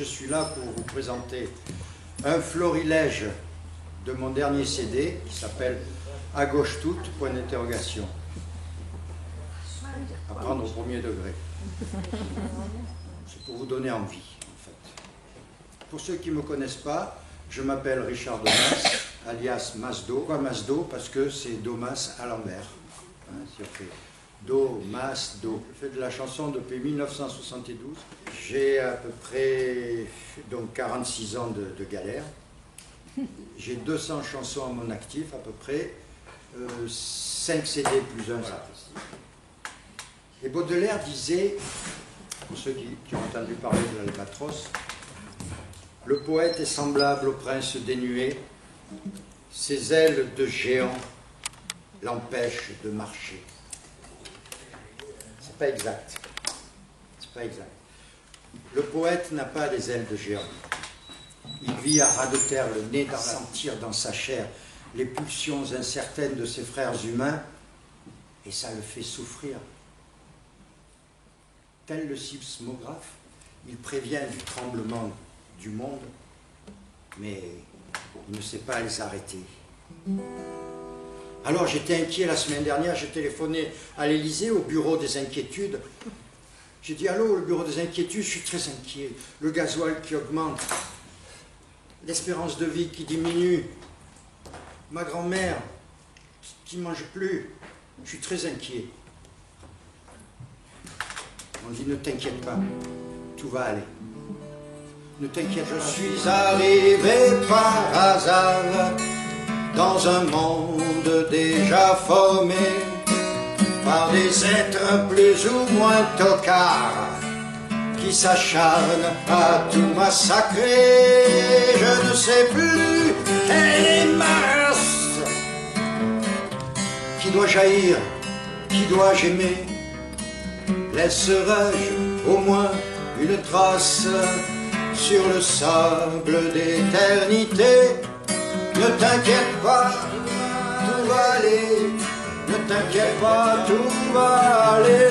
je suis là pour vous présenter un florilège de mon dernier CD qui s'appelle « À gauche toute, point d'interrogation ». À prendre au premier degré. C'est pour vous donner envie, en fait. Pour ceux qui ne me connaissent pas, je m'appelle Richard Domas, alias Masdo. Pourquoi Masdo? Parce que c'est Domas à l'envers. Hein, si on fait Do, Mas, Do. Je fais de la chanson depuis 1972. J'ai à peu près donc 46 ans de galère. J'ai 200 chansons à mon actif, à peu près. 5 CD plus un sapristi. Et Baudelaire disait, pour ceux qui ont entendu parler de l'Albatros, le poète est semblable au prince dénué, ses ailes de géant l'empêchent de marcher. C'est pas exact. C'est pas exact. Le poète n'a pas des ailes de géant. Il vit à ras de terre, le nez dans sentir dans sa chair les pulsions incertaines de ses frères humains, et ça le fait souffrir. Tel le sismographe, il prévient du tremblement du monde, mais il ne sait pas les arrêter. Alors j'étais inquiet la semaine dernière, j'ai téléphoné à l'Élysée, au bureau des inquiétudes. J'ai dit, allô, le bureau des inquiétudes, je suis très inquiet. Le gasoil qui augmente, l'espérance de vie qui diminue, ma grand-mère qui ne mange plus, je suis très inquiet. On dit, ne t'inquiète pas, tout va aller. Ne t'inquiète pas. Je suis arrivé par hasard dans un monde déjà formé par des êtres plus ou moins tocards qui s'acharnent à tout massacrer. Je ne sais plus quelle est ma race. Qui dois jaillir, qui dois-je aimer? Laisserai-je au moins une trace sur le sable d'éternité? Ne t'inquiète pas, tout va aller. Ne t'inquiète pas, tout va aller.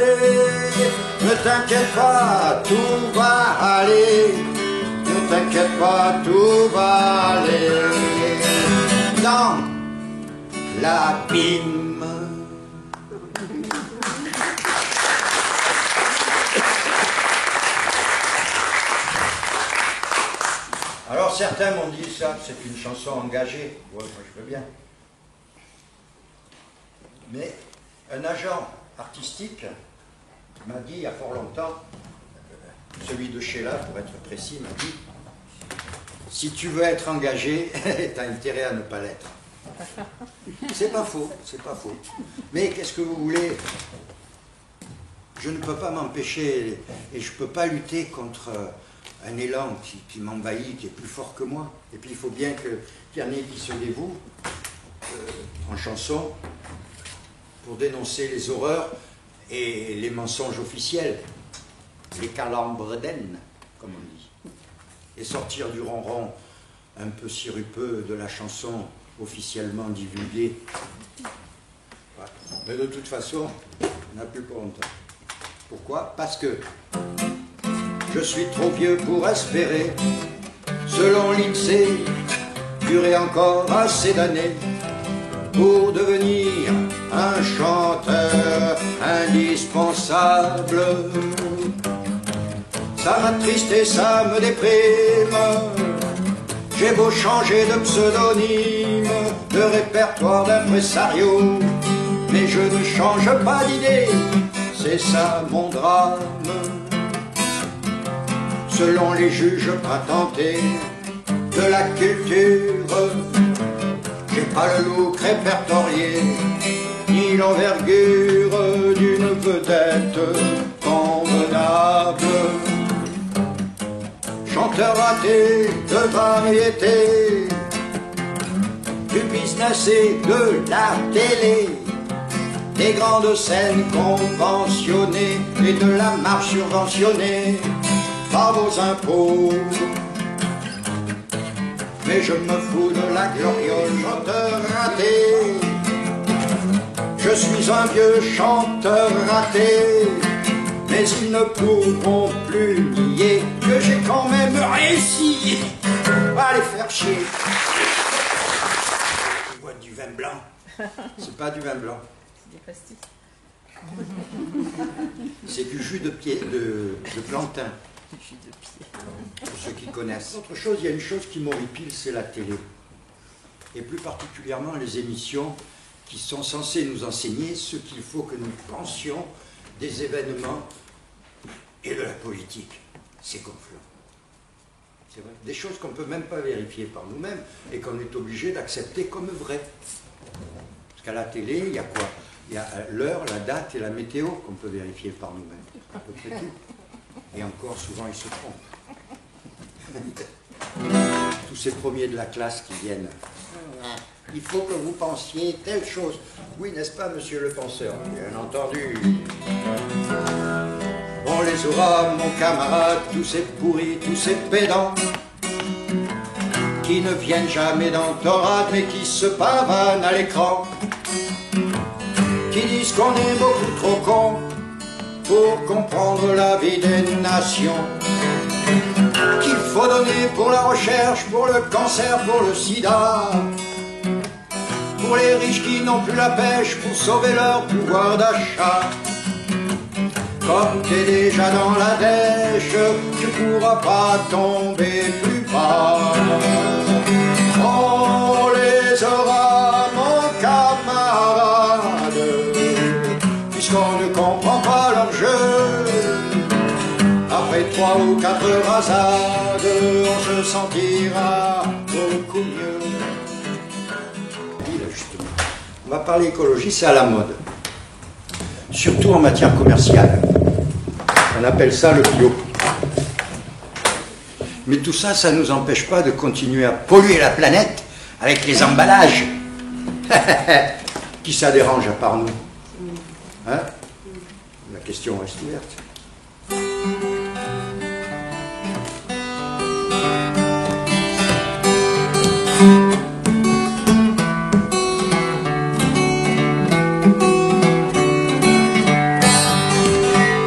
Ne t'inquiète pas, tout va aller. Ne t'inquiète pas, tout va aller. Dans l'abîme. Alors certains m'ont dit ça, c'est une chanson engagée. Ouais, moi je veux bien. Mais un agent artistique m'a dit il y a fort longtemps, celui de Sheila pour être précis, m'a dit si tu veux être engagé, t'as intérêt à ne pas l'être. C'est pas faux, c'est pas faux. Mais qu'est-ce que vous voulez? Je ne peux pas m'empêcher et je ne peux pas lutter contre un élan qui m'envahit, qui est plus fort que moi. Et puis il faut bien qu'il y en ait qui se dévouent en chanson pour dénoncer les horreurs et les mensonges officiels, les calembredènes, comme on dit, et sortir du ronron un peu sirupeux de la chanson officiellement divulguée. Voilà. Mais de toute façon, on n'a plus pour longtemps. Pourquoi? Parce que je suis trop vieux pour espérer, selon l'INSEE, durer encore assez d'années pour devenir un chanteur indispensable. Ça m'attriste et ça me déprime. J'ai beau changer de pseudonyme, de répertoire d'impresario, mais je ne change pas d'idée, c'est ça mon drame. Selon les juges patentés de la culture, j'ai pas le look répertorié, ni l'envergure d'une vedette convenable. Chanteur raté de variété, du business et de la télé, des grandes scènes conventionnées et de la marche subventionnée par vos impôts. Mais je me fous de la gloriole, chanteur raté. Je suis un vieux chanteur raté, mais ils ne pourront plus nier que j'ai quand même rien chier. Tu bois du vin blanc. C'est pas du vin blanc. C'est des pastis. C'est du jus de plantain. Du jus de pied. Pour ceux qui connaissent. Autre chose, il y a une chose qui m'horripile, c'est la télé. Et plus particulièrement les émissions qui sont censées nous enseigner ce qu'il faut que nous pensions des événements et de la politique. C'est gonflant. C'est vrai. Des choses qu'on ne peut même pas vérifier par nous-mêmes et qu'on est obligé d'accepter comme vraies. Parce qu'à la télé, il y a quoi? Il y a l'heure, la date et la météo qu'on peut vérifier par nous-mêmes. À peu près tout. Et encore, souvent, ils se trompent. Tous ces premiers de la classe qui viennent. Il faut que vous pensiez telle chose. Oui, n'est-ce pas, monsieur le penseur? Bien entendu. On les aura, mon camarade, tous ces pourris, tous ces pédants, qui ne viennent jamais dans ton rade, mais qui se pavanent à l'écran, qui disent qu'on est beaucoup trop cons pour comprendre la vie des nations, qu'il faut donner pour la recherche, pour le cancer, pour le sida, pour les riches qui n'ont plus la pêche, pour sauver leur pouvoir d'achat. Comme t'es déjà dans la dèche, tu pourras pas tomber plus bas. On les aura, mon camarade, puisqu'on ne comprend pas leur jeu. Après 3 ou 4 rasades, on se sentira beaucoup mieux. On va parler écologie, c'est à la mode. Surtout en matière commerciale. On appelle ça le bio. Mais tout ça, ça ne nous empêche pas de continuer à polluer la planète avec les emballages. Qui ça dérange à part nous? Hein? La question reste ouverte.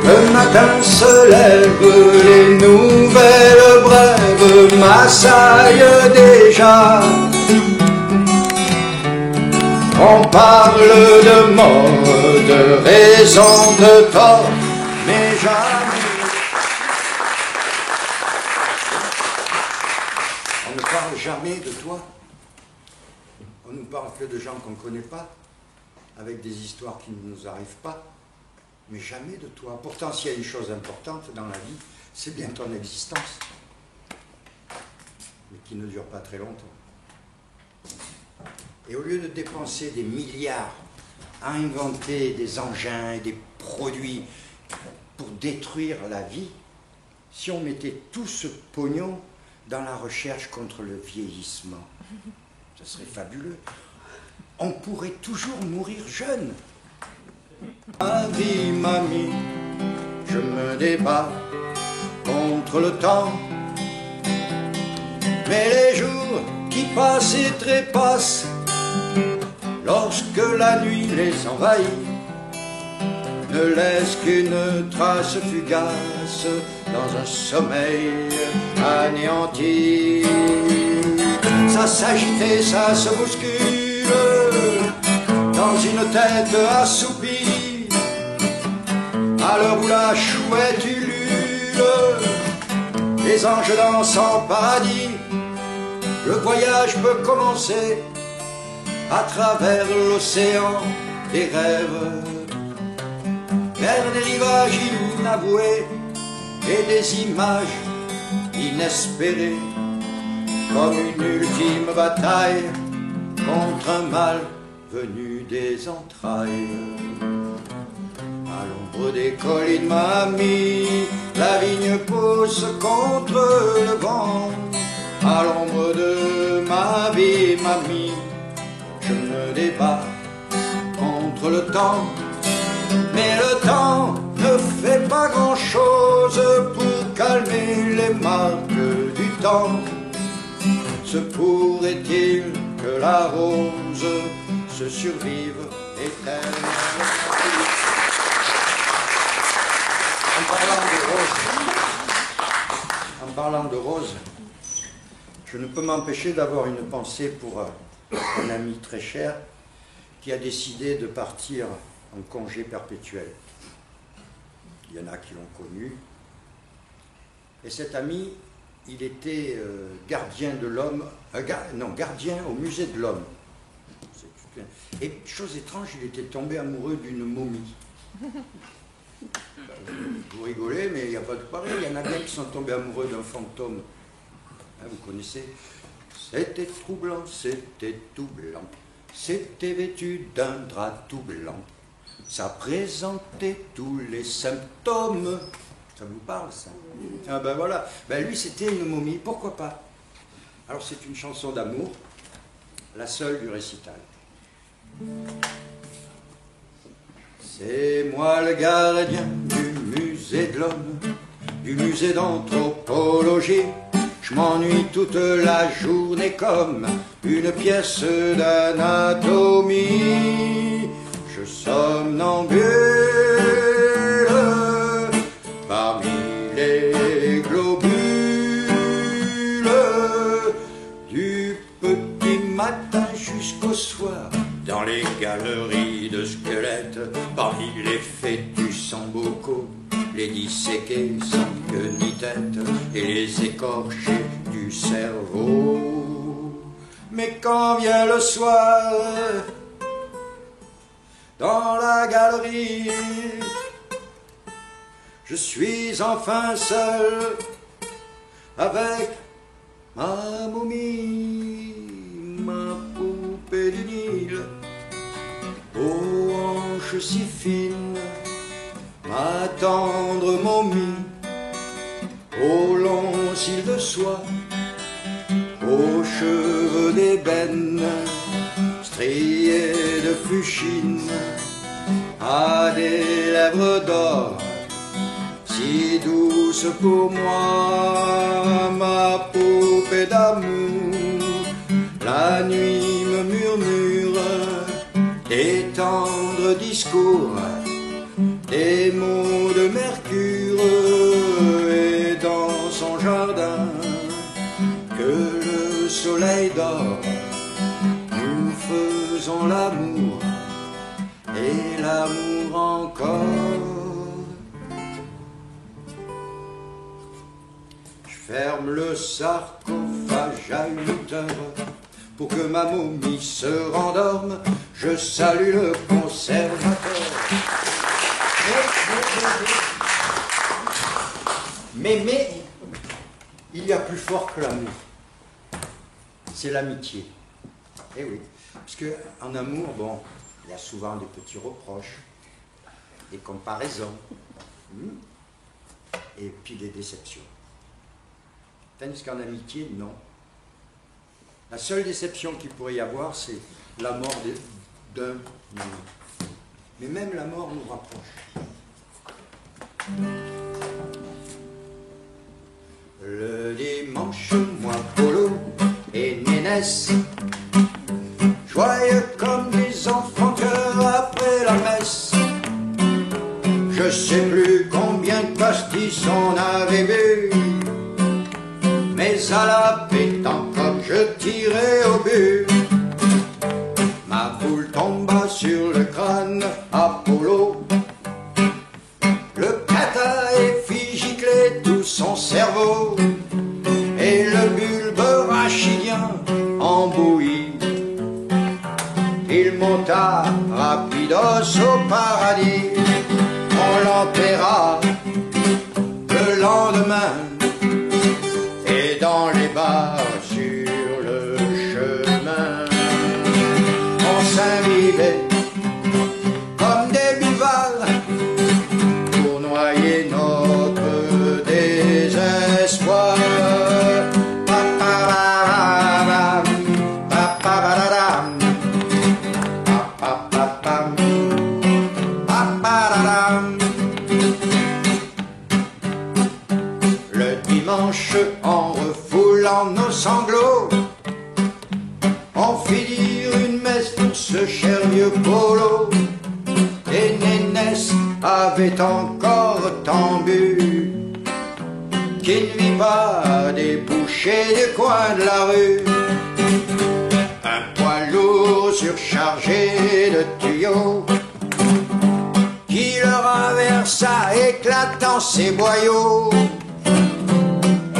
Le matin se lève, les nouvelles brèves m'assaillent déjà. On parle de mort, de raison, de tort, mais jamais. On ne parle jamais de toi. On ne parle que de gens qu'on ne connaît pas, avec des histoires qui ne nous arrivent pas. Mais jamais de toi. Pourtant, s'il y a une chose importante dans la vie, c'est bien ton existence. Mais qui ne dure pas très longtemps. Et au lieu de dépenser des milliards à inventer des engins et des produits pour détruire la vie, si on mettait tout ce pognon dans la recherche contre le vieillissement, ce serait fabuleux. On pourrait toujours mourir jeune. Ma vie, mamie, je me débat contre le temps. Mais les jours qui passent et trépassent, lorsque la nuit les envahit, ne laissent qu'une trace fugace dans un sommeil anéanti. Ça s'agite et ça se bouscule dans une tête assoupie, à l'heure où la chouette ulule, les anges dansent en paradis. Le voyage peut commencer à travers l'océan des rêves, vers des rivages inavoués et des images inespérées, comme une ultime bataille contre un mal venu des entrailles. À l'ombre des collines, mamie, la vigne pousse contre le vent. À l'ombre de ma vie, mamie, je me débat contre le temps. Mais le temps ne fait pas grand-chose pour calmer les marques du temps. Se pourrait-il que la rose se survive éternelle? En parlant de rose, je ne peux m'empêcher d'avoir une pensée pour un ami très cher qui a décidé de partir en congé perpétuel. Il y en a qui l'ont connu. Et cet ami, il était gardien de l'homme, gardien au musée de l'homme. Et chose étrange, il était tombé amoureux d'une momie. Vous rigolez, mais il n'y a pas de pareil. Il y en a bien qui sont tombés amoureux d'un fantôme. Hein, vous connaissez? C'était troublant, c'était tout blanc. C'était vêtu d'un drap tout blanc. Ça présentait tous les symptômes. Ça vous parle, ça? Ah ben voilà. Ben lui, c'était une momie. Pourquoi pas? Alors, c'est une chanson d'amour, la seule du récital. C'est moi le gardien du musée de l'homme, du musée d'anthropologie. Je m'ennuie toute la journée comme une pièce d'anatomie. Je somnambule parmi les globules du petit matin jusqu'au soir. Dans les galeries de squelettes, parmi les fœtus sans bocaux, les disséqués sans queue ni tête, et les écorchés du cerveau. Mais quand vient le soir, dans la galerie, je suis enfin seul avec ma momie, ma poupée du Nil, aux hanches si fines, ma tendre momie, aux longs cils de soie, aux cheveux d'ébène, striés de fuchine, à des lèvres d'or, si douce pour moi, ma poupée d'amour. La nuit me murmure des tendres discours, des mots de mercure, et dans son jardin que le soleil dort, nous faisons l'amour et l'amour encore. Je ferme le sarcophage à 8 heures pour que ma momie se rendorme. Je salue le conservateur. Mais il y a plus fort que l'amour. C'est l'amitié. Eh oui, parce qu'en amour, bon, il y a souvent des petits reproches, des comparaisons, et puis des déceptions. Tandis qu'en amitié, non. La seule déception qu'il pourrait y avoir, c'est la mort d'un ami. Mais même la mort nous rapproche. Le dimanche, moi, Polo et Nénès, joyeux comme des enfants cœur après la messe. Je sais plus combien de pastis on avait bu, mais à la pétanque comme je tirais au but, ma boule tomba sur le crâne Apollo. Le cata fit gicler tout son cerveau, et le bulbe rachidien en bouillie. Il monta rapidos au paradis, on l'enterra le lendemain, et dans les bars sur le chemin, on s'invivait comme des buvales pour noyer notre désespoir. Le dimanche, en refoulant nos sanglots, on fit dire une messe pour ce cher vieux Polo. Et Nénès avait encore tant bu qui ne vit pas des bouchers du coin de la rue. Un poids lourd surchargé de tuyaux qui le renversa éclatant ses boyaux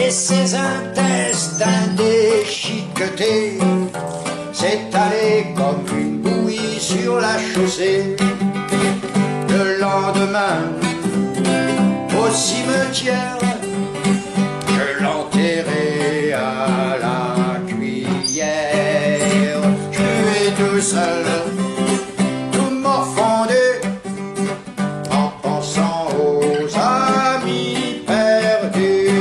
et ses intestins déchiquetés s'étalaient comme une bouillie sur la chaussée. Le lendemain, au cimetière, je l'enterrai à la cuillère. Je suis tout seul, tout morfondé, en pensant aux amis perdus.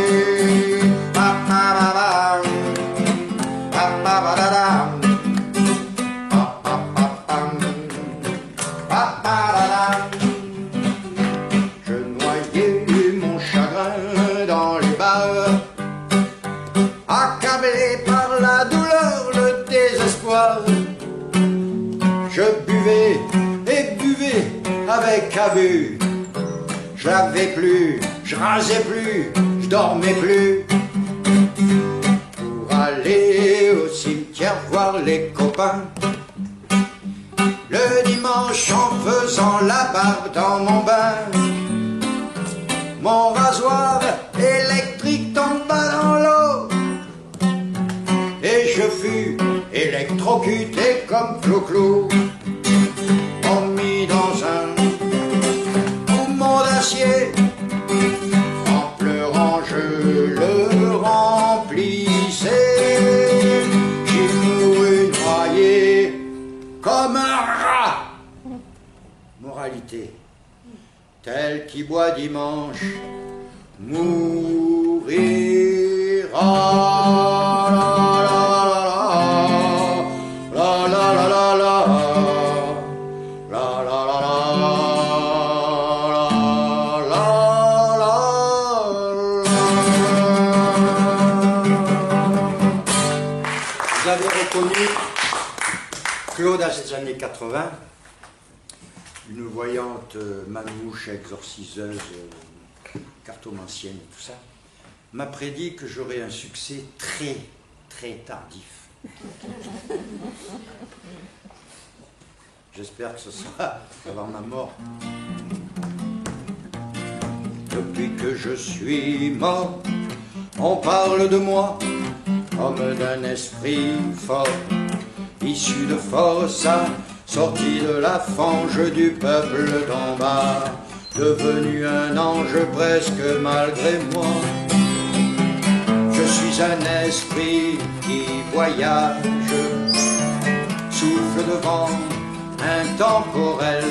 Je noyais mon chagrin dans les bars, accablé par la douleur, le désespoir. Je buvais et buvais avec abus. Je lavais plus, je rasais plus, je dormais plus. Pour aller au cimetière voir les copains, le dimanche en faisant la barbe dans mon bain, mon rasoir électrique tomba dans l'eau et je fus électrocuté comme Clou-Clou. On mit dans un poumon d'acier, en pleurant je le remplissais. J'ai mouru noyé comme un rat. Moralité: tel qui boit dimanche mourira. La la la la la la la la la la. Vous avez reconnu Claude à ces années 80, une voyante manouche, exorciseuse, cartomancienne et tout ça, m'a prédit que j'aurais un succès très, très tardif. J'espère que ce sera avant ma mort. Depuis que je suis mort, on parle de moi comme d'un esprit fort, issu de Forçat, sorti de la fange du peuple d'en bas, devenu un ange presque malgré moi. Je suis un esprit qui voyage, souffle de vent intemporel.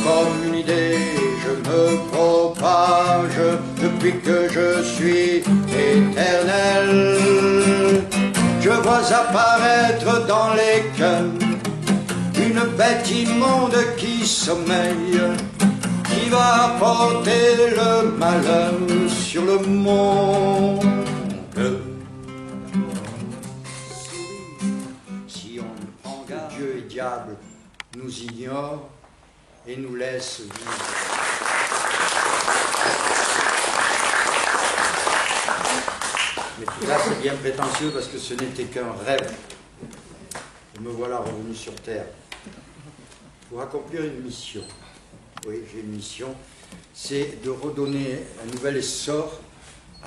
Comme une idée, je me propage depuis que je suis éternel. Je vois apparaître dans les cœurs une bête immonde qui sommeille, qui va apporter le malheur sur le monde. Si on ne prend garde, Dieu et diable nous ignorent et nous laissent vivre. Mais tout ça, c'est bien prétentieux parce que ce n'était qu'un rêve. Et me voilà revenu sur Terre pour accomplir une mission. Oui, j'ai une mission, c'est de redonner un nouvel essor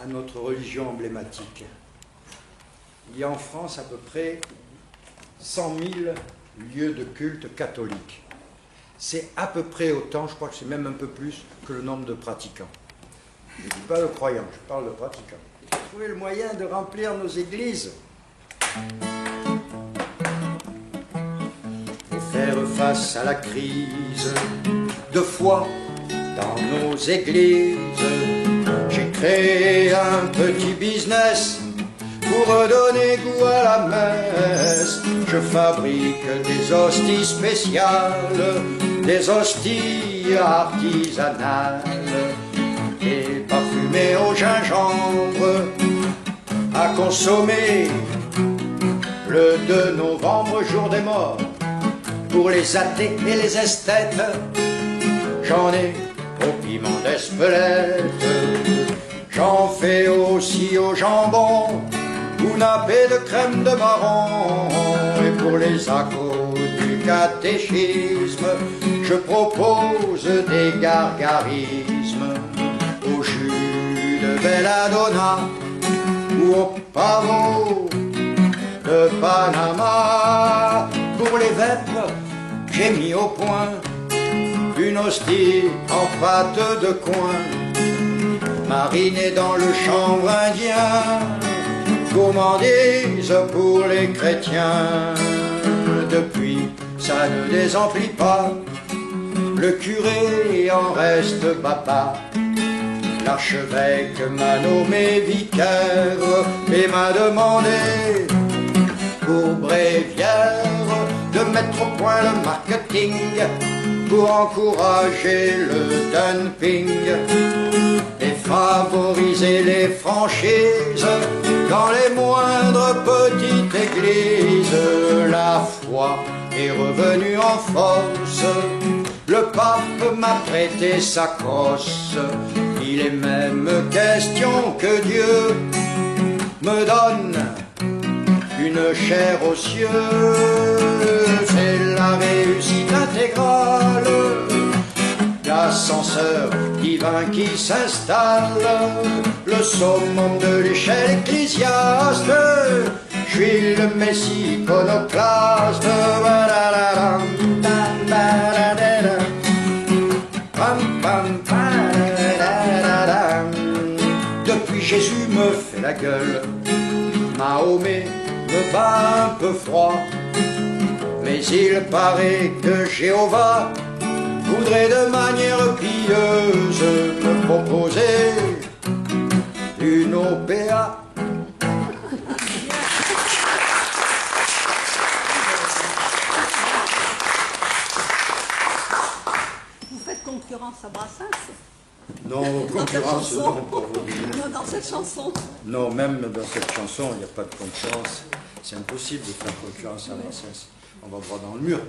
à notre religion emblématique. Il y a en France à peu près 100 000 lieux de culte catholiques. C'est à peu près autant, je crois que c'est même un peu plus que le nombre de pratiquants. Je ne dis pas de croyants, je parle de pratiquants. Trouver le moyen de remplir nos églises et faire face à la crise de foi dans nos églises. J'ai créé un petit business pour redonner goût à la messe. Je fabrique des hosties spéciales, des hosties artisanales, et parfumées au gingembre, à consommer le 2 novembre, jour des morts. Pour les athées et les esthètes, j'en ai au piment d'Espelette. J'en fais aussi au jambon ou nappé de crème de marron. Et pour les accos du catéchisme, je propose des gargarismes au jus de belladonna ou au pavot de Panama. Pour les vêpres, j'ai mis au point une hostie en pâte de coin, marinée dans le chanvre indien, gourmandise pour les chrétiens. Depuis, ça ne désemplit pas, le curé en reste papa. L'archevêque m'a nommé vicaire et m'a demandé pour bréviaire de mettre au point le marketing pour encourager le dumping et favoriser les franchises dans les moindres petites églises. La foi est revenue en force, le pape m'a prêté sa crosse. Il est même question que Dieu me donne une chair aux cieux. C'est la réussite intégrale, l'ascenseur divin qui s'installe, le summum de l'échelle ecclésiaste. Je suis le messie iconoclaste. Depuis Jésus me fait la gueule, Mahomet me bat un peu froid, mais il paraît que Jéhovah voudrait de manière pieuse me proposer une OPA. Vous faites concurrence à Brassens? Non, concurrence, non, pour vous dire. Non, dans cette chanson. Non, même dans cette chanson, il n'y a pas de concurrence. C'est impossible de faire concurrence à Brassens. On va droit dans le mur.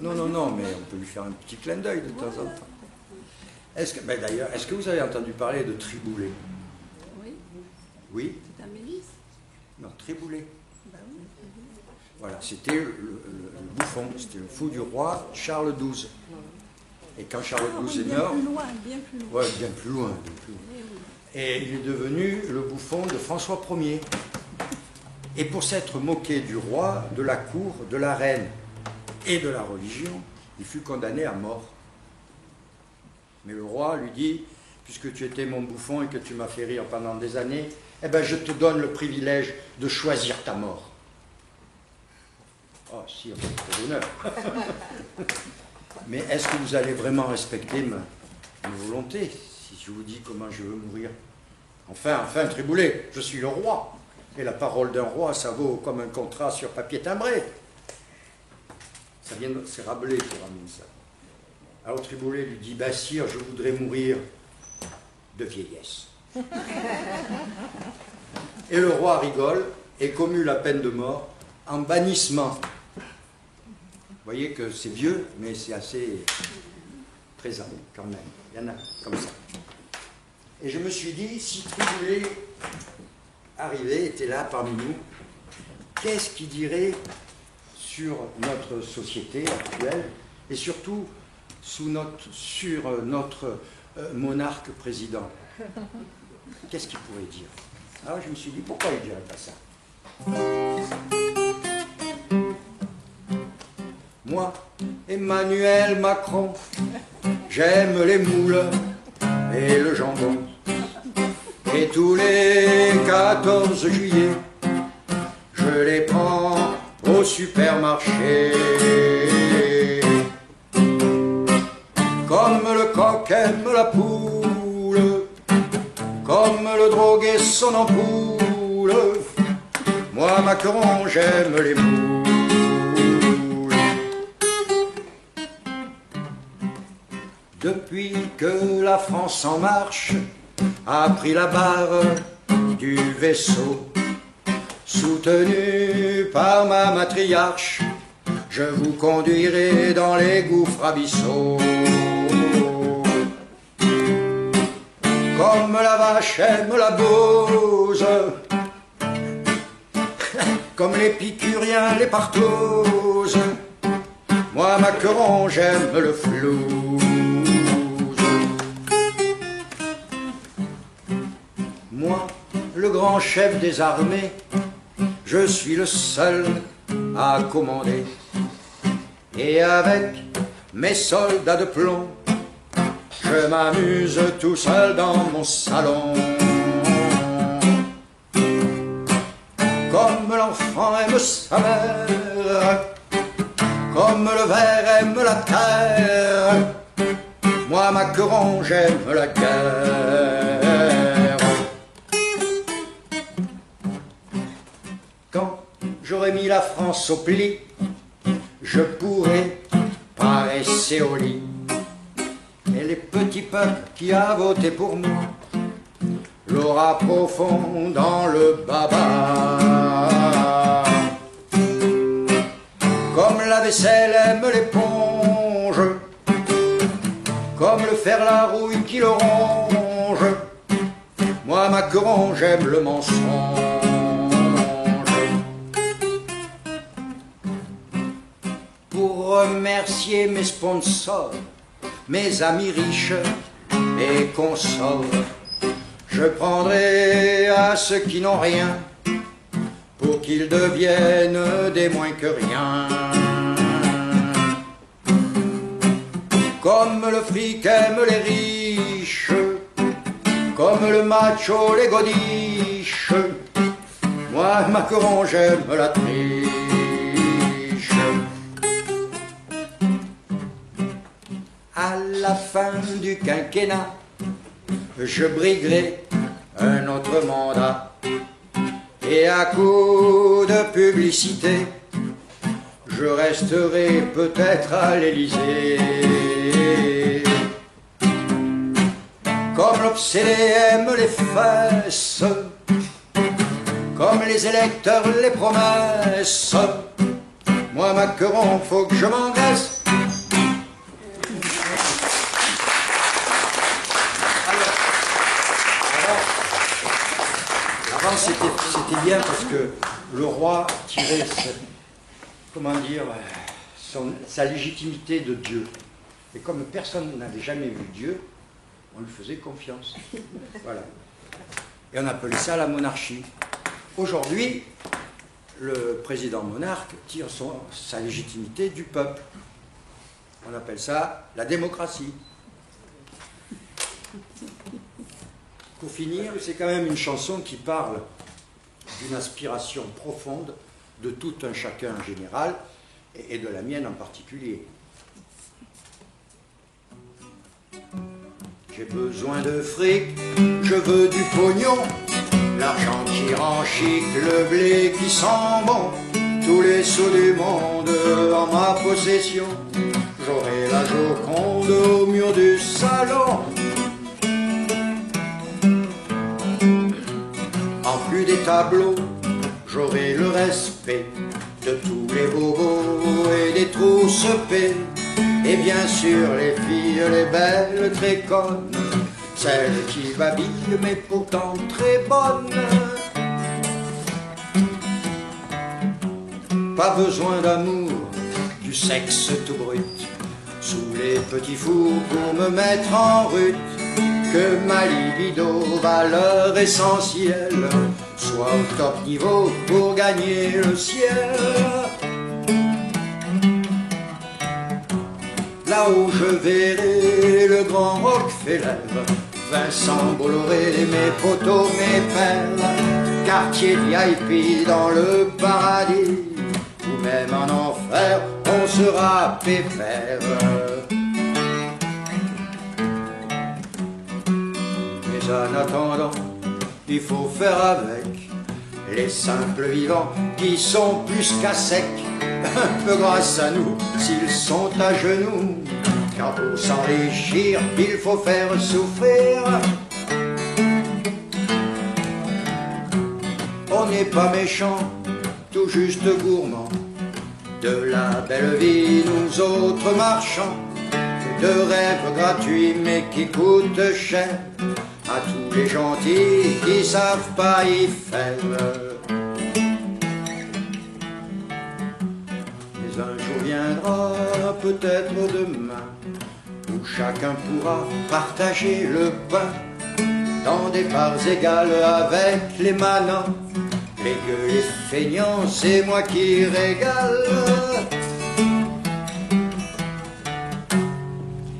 Non, non, non, mais on peut lui faire un petit clin d'œil de temps en temps. Est-ce que, ben d'ailleurs, est-ce que vous avez entendu parler de Triboulet? Oui. Oui? C'est un ministre. Non, Triboulet. Ben oui. Voilà, c'était le bouffon, c'était le fou du roi Charles XII. Et quand Charles XII est mort... Bien plus loin, bien plus loin. Ouais, bien plus loin, bien plus loin. Eh oui. Et il est devenu le bouffon de François Ier. Et pour s'être moqué du roi, de la cour, de la reine et de la religion, il fut condamné à mort. Mais le roi lui dit, puisque tu étais mon bouffon et que tu m'as fait rire pendant des années, eh ben je te donne le privilège de choisir ta mort. Oh, si, c'est l'honneur. Mais est-ce que vous allez vraiment respecter ma volonté, si je vous dis comment je veux mourir? Enfin, Triboulet, je suis le roi. Et la parole d'un roi, ça vaut comme un contrat sur papier timbré. Ça vient, c'est Rabelais qui ramène ça. Alors Triboulet lui dit, ben sire, je voudrais mourir de vieillesse. Et le roi rigole et commue la peine de mort en bannissement. Vous voyez que c'est vieux, mais c'est assez présent quand même. Il y en a comme ça. Et je me suis dit, si Triboulet arrivait, était là parmi nous, qu'est-ce qu'il dirait sur notre société actuelle et surtout sur notre monarque président? Qu'est-ce qu'il pourrait dire? Alors je me suis dit, pourquoi il ne dirait pas ça? Moi, Emmanuel Macron, j'aime les moules et le jambon. Et tous les 14 juillet, je les prends au supermarché. Comme le coq aime la poule, comme le drogué son ampoule, moi Macron j'aime les moules. Depuis que la France en marche a pris la barre du vaisseau, soutenu par ma matriarche, je vous conduirai dans les gouffres abyssaux. comme la vache aime la bouse, comme l'épicurien les partous. Moi, Macron, j'aime le flouze. Moi, le grand chef des armées, je suis le seul à commander. Et avec mes soldats de plomb, je m'amuse tout seul dans mon salon. Comme l'enfant aime sa mère, comme le ver aime la terre, moi Macron j'aime la guerre. Quand j'aurai mis la France au pli, je pourrai paresser au lit. Et les petits peuples qui a voté pour moi l'aura profond dans le baba. Comme la vaisselle aime l'éponge, comme le fer la rouille qui le ronge, moi Macron j'aime le mensonge. Pour remercier mes sponsors, mes amis riches et consorts, je prendrai à ceux qui n'ont rien pour qu'ils deviennent des moins que rien. Comme le fric aime les riches, comme le macho les godiches, moi Macron j'aime la triche. À la fin du quinquennat, je briguerai un autre mandat. Et à coup de publicité, je resterai peut-être à l'Élysée. Comme l'obsédé aime les fesses, comme les électeurs les promesses, moi Macron, faut que je m'engraisse. Avant c'était bien parce que le roi tirait sa légitimité de Dieu. Et comme personne n'avait jamais vu Dieu, on lui faisait confiance. Voilà. Et on appelait ça la monarchie. Aujourd'hui, le président monarque tire sa légitimité du peuple. On appelle ça la démocratie. Pour finir, c'est quand même une chanson qui parle d'une aspiration profonde de tout un chacun en général et de la mienne en particulier. J'ai besoin de fric, je veux du pognon, l'argent qui rend chic, le blé qui sent bon, tous les sous du monde en ma possession. J'aurai la Joconde au mur du salon. En plus des tableaux, j'aurai le respect de tous les bobos et des trousses pées. Et bien sûr les filles, les belles très connes, celles qui babillent mais pourtant très bonnes. Pas besoin d'amour, du sexe tout brut, sous les petits fours pour me mettre en rut. Que ma libido, valeur essentielle, soit au top niveau pour gagner le ciel. Là-haut je verrai le grand Rockefeller, Vincent Bolloré, mes potos, mes perles, quartier VIP dans le paradis, ou même en enfer, on sera pépère. Mais en attendant, il faut faire avec les simples vivants qui sont plus qu'à sec, un peu grâce à nous s'ils sont à genoux, car pour s'enrichir il faut faire souffrir. On n'est pas méchant, tout juste gourmand de la belle vie, nous autres marchands de rêves gratuits mais qui coûtent cher. à tous les gentils qui savent pas y faire. Mais un jour viendra, peut-être demain, où chacun pourra partager le pain dans des parts égales avec les manants, et que les feignants, c'est moi qui régale.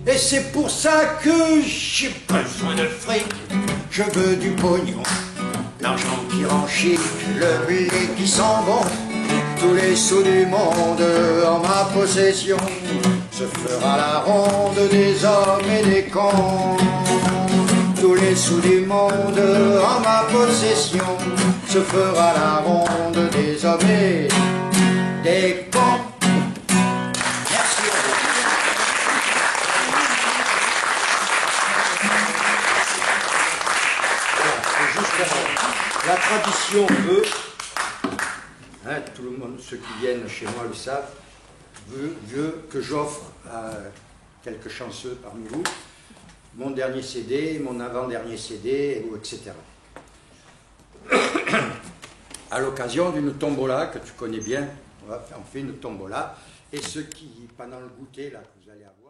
Et c'est pour ça que j'ai besoin de fric, je veux du pognon, l'argent qui rend chic, le blé qui sent bon, tous les sous du monde en ma possession, se fera la ronde des hommes et des cons. Tous les sous du monde en ma possession, se fera la ronde des hommes et des cons. Merci à vous. La tradition veut, hein, tout le monde, ceux qui viennent chez moi le savent, veut que j'offre à quelques chanceux parmi vous mon dernier CD, mon avant-dernier CD, etc. À l'occasion d'une tombola que tu connais bien, on fait une tombola, et ceux qui, pendant le goûter là, que vous allez avoir,